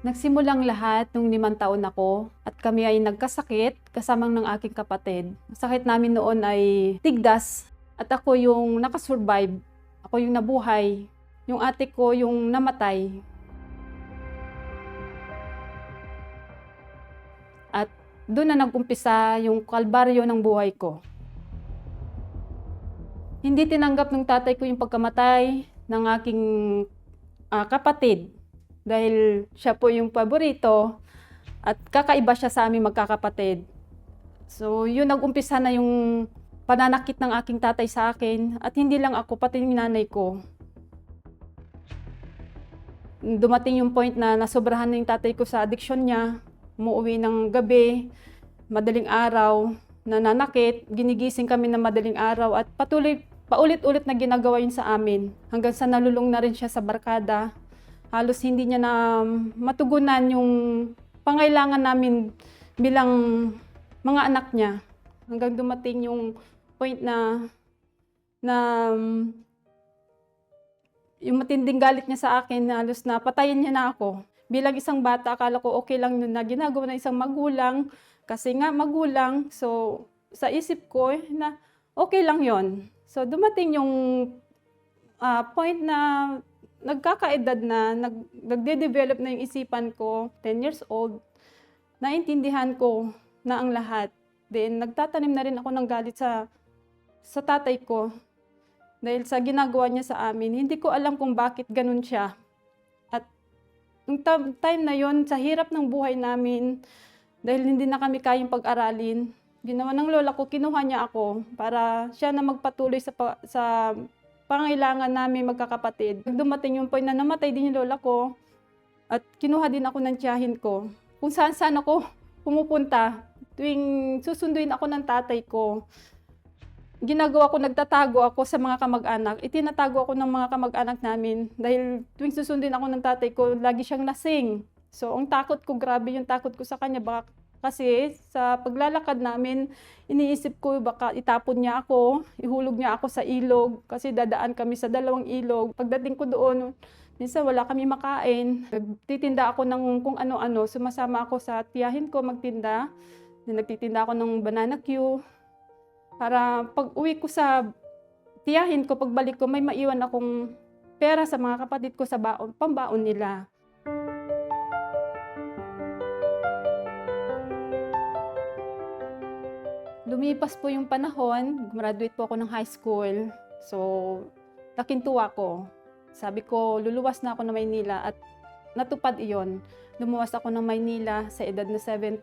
Nagsimulang lahat nung 5 taon ako at kami ay nagkasakit kasamang ng aking kapatid. Ang sakit namin noon ay tigdas at ako yung nakasurvive. Ako yung nabuhay. Yung ate ko yung namatay. At doon na nag-umpisa yung kalbaryo ng buhay ko. Hindi tinanggap ng tatay ko yung pagkamatay ng aking kapatid. Dahil siya po yung paborito at kakaiba siya sa aming magkakapatid. So yun nag-umpisa na yung pananakit ng aking tatay sa akin at hindi lang ako, pati yung nanay ko. Dumating yung point na nasobrahan na yung tatay ko sa addiction niya. Umuwi ng gabi, madaling araw, nananakit, ginigising kami ng madaling araw at paulit-ulit na ginagawa yun sa amin. Hanggang sa nalulung na rin siya sa barkada. Halos hindi niya na matugunan yung pangailangan namin bilang mga anak niya. Hanggang dumating yung point na yung matinding galit niya sa akin, halos na patayin niya na ako. Bilang isang bata, akala ko okay lang yun na ginagawa ng isang magulang. Kasi nga magulang, so sa isip ko na okay lang yon. So dumating yung point na nagkakaedad na, nagde-develop na yung isipan ko, 10 years old, naintindihan ko na ang lahat. Then, nagtatanim na rin ako ng galit sa tatay ko. Dahil sa ginagawa niya sa amin, hindi ko alam kung bakit ganun siya. At yung time na yon sa hirap ng buhay namin, dahil hindi na kami kayang pag-aralin, ginawa ng lola ko, kinuha niya ako para siya na magpatuloy sa pangailangan namin magkakapatid. Dumating yung point na namatay din yung lola ko at kinuha din ako ng tiyahin ko. Kung saan ako pumupunta, tuwing susunduin ako ng tatay ko, ginagawa ko, nagtatago ako sa mga kamag-anak. Itinatago ako ng mga kamag-anak namin dahil tuwing susunduin ako ng tatay ko, lagi siyang lasing. So, ang takot ko, grabe yung takot ko sa kanya. Baka kasi sa paglalakad namin, iniisip ko baka itapon niya ako, ihulog niya ako sa ilog kasi dadaan kami sa 2 ilog. Pagdating ko doon, minsan wala kami makain. Nagtitinda ako ng kung ano-ano, sumasama ako sa tiyahin ko magtinda. Nagtitinda ako ng banana Q para pag uwi ko sa tiyahin ko, pagbalik ko, may maiwan akong pera sa mga kapatid ko sa pambaon nila. Lumipas po yung panahon, graduate po ako ng high school. So, nakintuwa ko. Sabi ko, luluwas na ako ng Maynila at natupad iyon. Lumuwas ako ng Maynila sa edad na 17.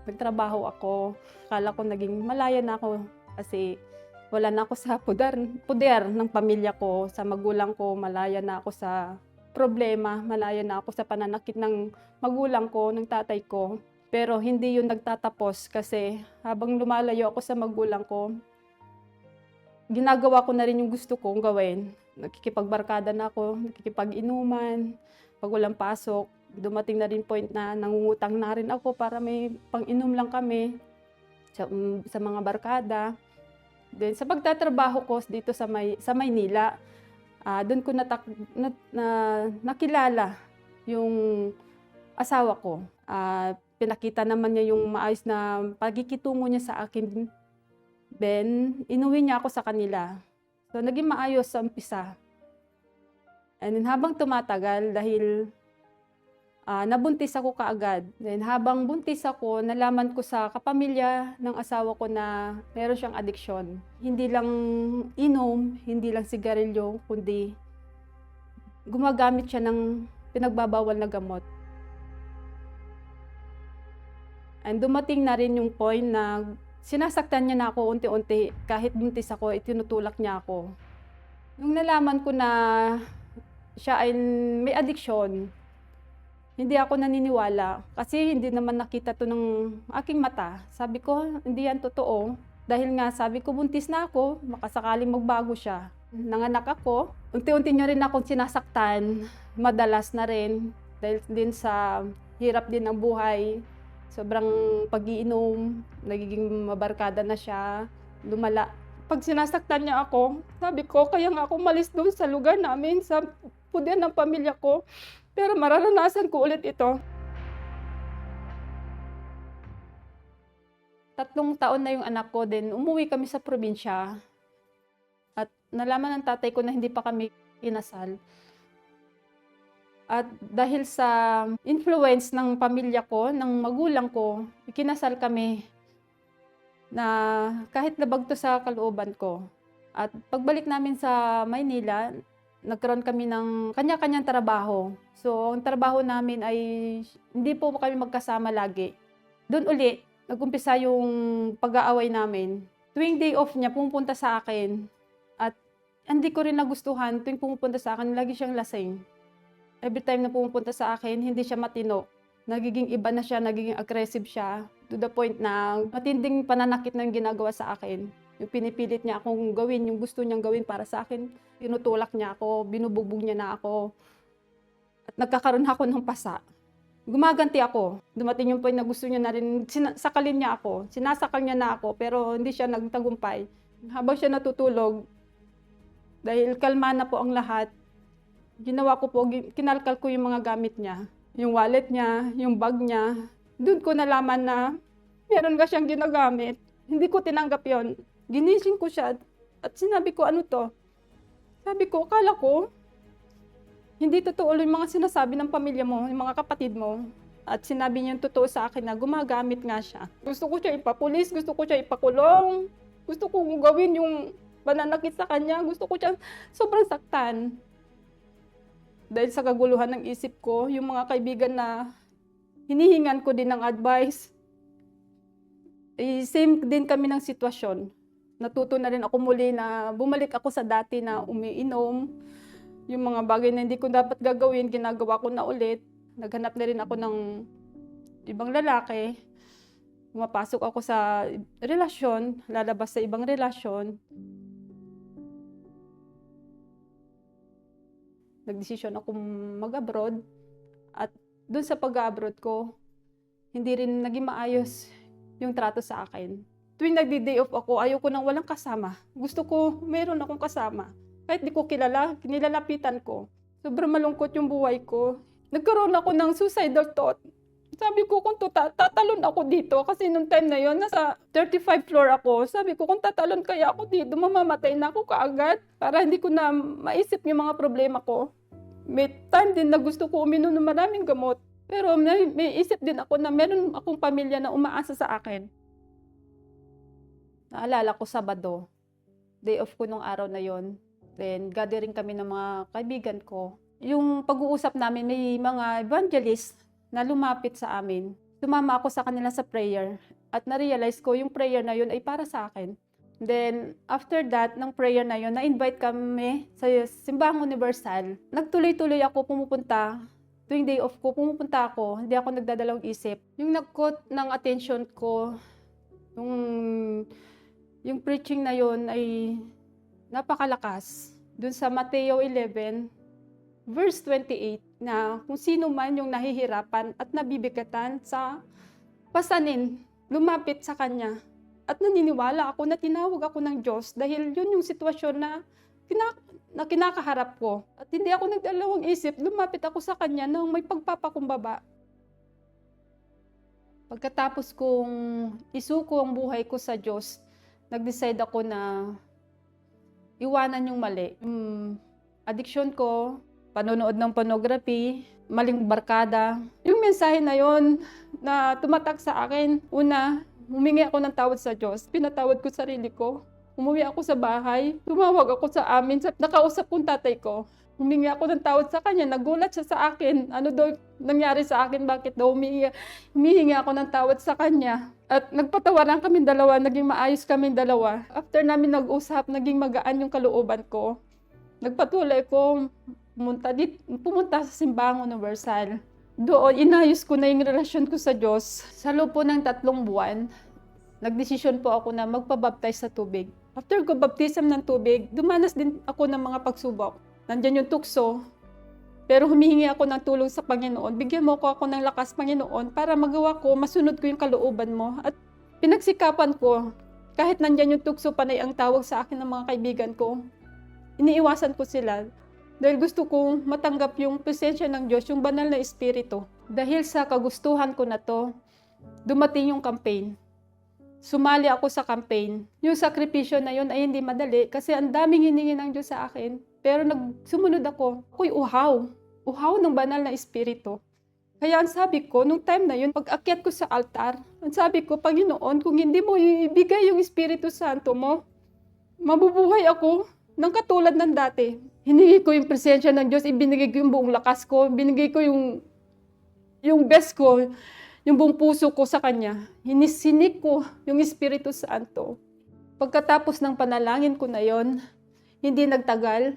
Nagtrabaho ako. Akala ko naging malaya na ako kasi wala na ako sa puder ng pamilya ko, sa magulang ko. Malaya na ako sa problema. Malaya na ako sa pananakit ng magulang ko, ng tatay ko. Pero hindi yun nagtatapos kasi habang lumalayo ako sa magulang ko, ginagawa ko na rin yung gusto kong gawin. Nakikipagbarkada na ako, nakikipag-inuman, pag walang pasok. Dumating na rin point na nangungutang na rin ako para may pang-inom lang kami sa mga barkada. Then sa pagtatrabaho ko dito sa Maynila, doon ko nakilala yung asawa ko. Pinakita naman niya yung maayos na pagkikitungo niya sa akin. Then, inuwi niya ako sa kanila. So, naging maayos sa umpisa. And then, habang tumatagal, dahil nabuntis ako kaagad. Then, habang buntis ako, nalaman ko sa kapamilya ng asawa ko na meron siyang addiction. Hindi lang inom, hindi lang sigarilyo, kundi gumagamit siya ng pinagbabawal na gamot. And dumating na rin yung point na sinasaktan niya na ako unti-unti. Kahit buntis ako, itinutulak niya ako. Nung nalaman ko na siya ay may addiction, hindi ako naniniwala. Kasi hindi naman nakita to ng aking mata. Sabi ko, hindi yan totoo. Dahil nga sabi ko, buntis na ako, makasakaling magbago siya. Nanganak ako, unti-unti niya rin akong sinasaktan. Madalas na rin. Dahil din sa hirap din ng buhay. Sobrang pag-iinom, nagiging mabarkada na siya, lumala. Pag sinasaktan niya ako, sabi ko, kaya nga ako malis doon sa lugar namin, sa puder ng pamilya ko. Pero mararanasan ko ulit ito. 3 taon na yung anak ko, then umuwi kami sa probinsya. At nalaman ng tatay ko na hindi pa kami inasal. At dahil sa influence ng pamilya ko, ng magulang ko, ikinasal kami na kahit labag to sa kalooban ko. At pagbalik namin sa Maynila, nagkaroon kami ng kanya-kanyang trabaho. So, ang trabaho namin ay hindi po kami magkasama lagi. Doon uli, nag-umpisa yung pag-aaway namin. Tuwing day off niya, pumupunta sa akin. At hindi ko rin nagustuhan, tuwing pumupunta sa akin, lagi siyang lasing. Every time na pumupunta sa akin, hindi siya matino. Nagiging iba na siya, nagiging aggressive siya. To the point na matinding pananakit na yung ginagawa sa akin. Yung pinipilit niya akong gawin, yung gusto niyang gawin para sa akin. Tinutulak niya ako, binubugbog niya na ako. At nagkakaroon ako ng pasa. Gumaganti ako. Dumating yung point na gusto niya na rin, sakalin niya ako. Sinasakal niya na ako, pero hindi siya nagtagumpay. Habang siya natutulog, dahil kalma na po ang lahat, ginawa ko po, kinalkal ko yung mga gamit niya. Yung wallet niya, yung bag niya. Doon ko nalaman na meron ka siyang ginagamit. Hindi ko tinanggap yon. Ginising ko siya at sinabi ko, ano to? Sabi ko, akala ko, hindi totoo yung mga sinasabi ng pamilya mo, yung mga kapatid mo. At sinabi niya yung totoo sa akin na gumagamit nga siya. Gusto ko siya ipapulis, gusto ko siya ipakulong. Gusto ko gawin yung pananakit sa kanya. Gusto ko siya sobrang saktan. Dahil sa kaguluhan ng isip ko, yung mga kaibigan na hinihingan ko din ng advice, same din kami ng sitwasyon. Natuto na rin ako muli na bumalik ako sa dati na umiinom. Yung mga bagay na hindi ko dapat gagawin, ginagawa ko na ulit. Naghanap na rin ako ng ibang lalaki. Pumapasok ako sa relasyon, lalabas sa ibang relasyon. Nagdesisyon ako mag-abroad. At doon sa pag-abroad ko, hindi rin naging maayos yung trato sa akin. Tuwing nagdi-day off ako, ayoko nang walang kasama. Gusto ko, meron akong kasama. Kahit di ko kilala, kinilalapitan ko. Sobrang malungkot yung buhay ko. Nagkaroon ako ng suicidal thought. Sabi ko, kung tatalon ako dito, kasi nung time na yon nasa 35 floor ako. Sabi ko, kung tatalon kaya ako dito, mamamatay na ako kaagad. Para hindi ko na maisip yung mga problema ko. May time din na gusto ko uminom ng maraming gamot. Pero may isip din ako na meron akong pamilya na umaasa sa akin. Naalala ko Sabado, day off ko nung araw na yon. Then gathering kami ng mga kaibigan ko. Yung pag-uusap namin, may mga evangelist na lumapit sa amin. Sumama ako sa kanila sa prayer. At na-realize ko yung prayer na yun ay para sa akin. Then, after that, ng prayer na yun, na-invite kami sa Simbahang Universal. Nagtuloy-tuloy ako pumupunta. Tuwing day off ko, pumupunta ako. Hindi ako nagdadalawang isip. Yung nag-caught ng attention ko, yung preaching na yun ay napakalakas. Doon sa Mateo 11, verse 28, na kung sino man yung nahihirapan at nabibigatan sa pasanin, lumapit sa Kanya. At naniniwala ako na tinawag ako ng Diyos dahil yun yung sitwasyon na kinakaharap ko. At hindi ako nagdalawang isip, lumapit ako sa Kanya nang may pagpapakumbaba. Pagkatapos kong isuko ang buhay ko sa Diyos, nag-decide ako na iwanan yung mali. Addiction ko, panonood ng pornography, maling barkada. Yung mensahe na yon na tumatak sa akin, una, humingi ako ng tawad sa Diyos. Pinatawad ko sarili ko. Umuwi ako sa bahay. Tumawag ako sa amin. Nakausap kong tatay ko. Humingi ako ng tawad sa kanya. Nagulat siya sa akin. Ano daw nangyari sa akin? Bakit daw humihingi ako ng tawad sa kanya? At nagpatawaran kaming dalawa. Naging maayos kaming dalawa. After namin nag-usap, naging magaan yung kalooban ko. Nagpatuloy ko pumunta sa Simbahang Universal. Doon, inayos ko na yung relasyon ko sa Diyos. Sa loob po ng 3 buwan, nagdesisyon po ako na magpabaptize sa tubig. After ko baptism ng tubig, dumanas din ako ng mga pagsubok. Nandyan yung tukso, pero humihingi ako ng tulong sa Panginoon. Bigyan mo ako ng lakas, Panginoon, para magawa ko, masunod ko yung kalooban mo. At pinagsikapan ko, kahit nandyan yung tukso, panay ang tawag sa akin ng mga kaibigan ko. Iniiwasan ko sila. Dahil gusto kong matanggap yung presensya ng Diyos, yung banal na espiritu. Dahil sa kagustuhan ko na to, dumating yung campaign. Sumali ako sa campaign. Yung sakripisyo na yun ay hindi madali kasi ang daming hiningi ng Diyos sa akin. Pero sumunod ako. Ako'y uhaw. Uhaw ng banal na espiritu. Kaya ang sabi ko, nung time na yun, pag akyat ko sa altar, ang sabi ko, Panginoon, kung hindi mo ibigay yung Espiritu Santo mo, mabubuhay ako ng katulad ng dati. Hiningi ko yung presensya ng Diyos, ibinigay ko yung buong lakas ko, binigay ko yung best ko, yung buong puso ko sa Kanya. Hinisinik ko yung Espiritu Santo. Pagkatapos ng panalangin ko na yon, hindi nagtagal,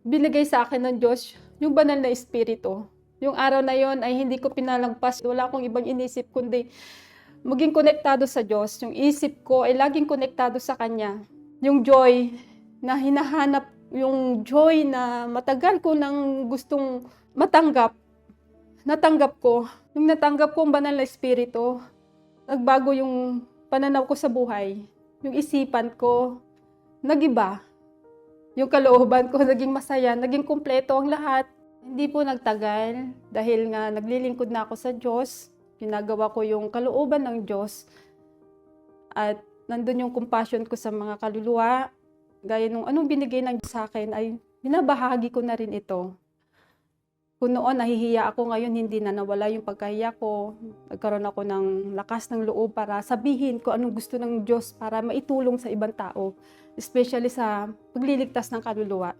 binigay sa akin ng Diyos yung banal na Espiritu. Yung araw na yon ay hindi ko pinalagpas. Wala akong ibang inisip kundi maging konektado sa Diyos. Yung isip ko ay laging konektado sa Kanya. Yung joy na hinahanap, yung joy na matagal ko nang gustong matanggap, natanggap ko. Yung natanggap ko ang banal na espiritu, nagbago yung pananaw ko sa buhay. Yung isipan ko, nagiba. Yung kalooban ko, naging masaya, naging kumpleto ang lahat. Hindi po nagtagal dahil nga naglilingkod na ako sa Diyos. Ginagawa ko yung kalooban ng Diyos. At nandun yung compassion ko sa mga kaluluwa. Gaya nung anong binigay ng Diyos sa akin ay binabahagi ko na rin ito. Kung noon nahihiya ako, ngayon hindi na nawala yung pagkahiya ko. Nagkaroon ako ng lakas ng loob para sabihin ko anong gusto ng Diyos para maitulong sa ibang tao. Especially sa pagliligtas ng kaluluwa.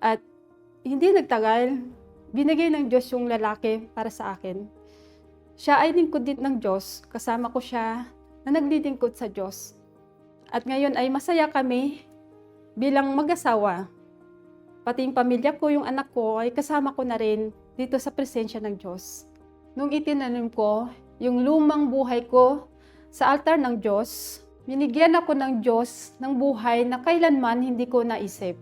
At hindi nagtagal, binigay ng Diyos yung lalaki para sa akin. Siya ay lingkod din ng Diyos, kasama ko siya na naglilingkod sa Diyos. At ngayon ay masaya kami bilang mag-asawa. Pati yung pamilya ko, yung anak ko, ay kasama ko na rin dito sa presensya ng Diyos. Nung itinanim ko yung lumang buhay ko sa altar ng Diyos, binigyan ako ng Diyos ng buhay na kailanman hindi ko naisip.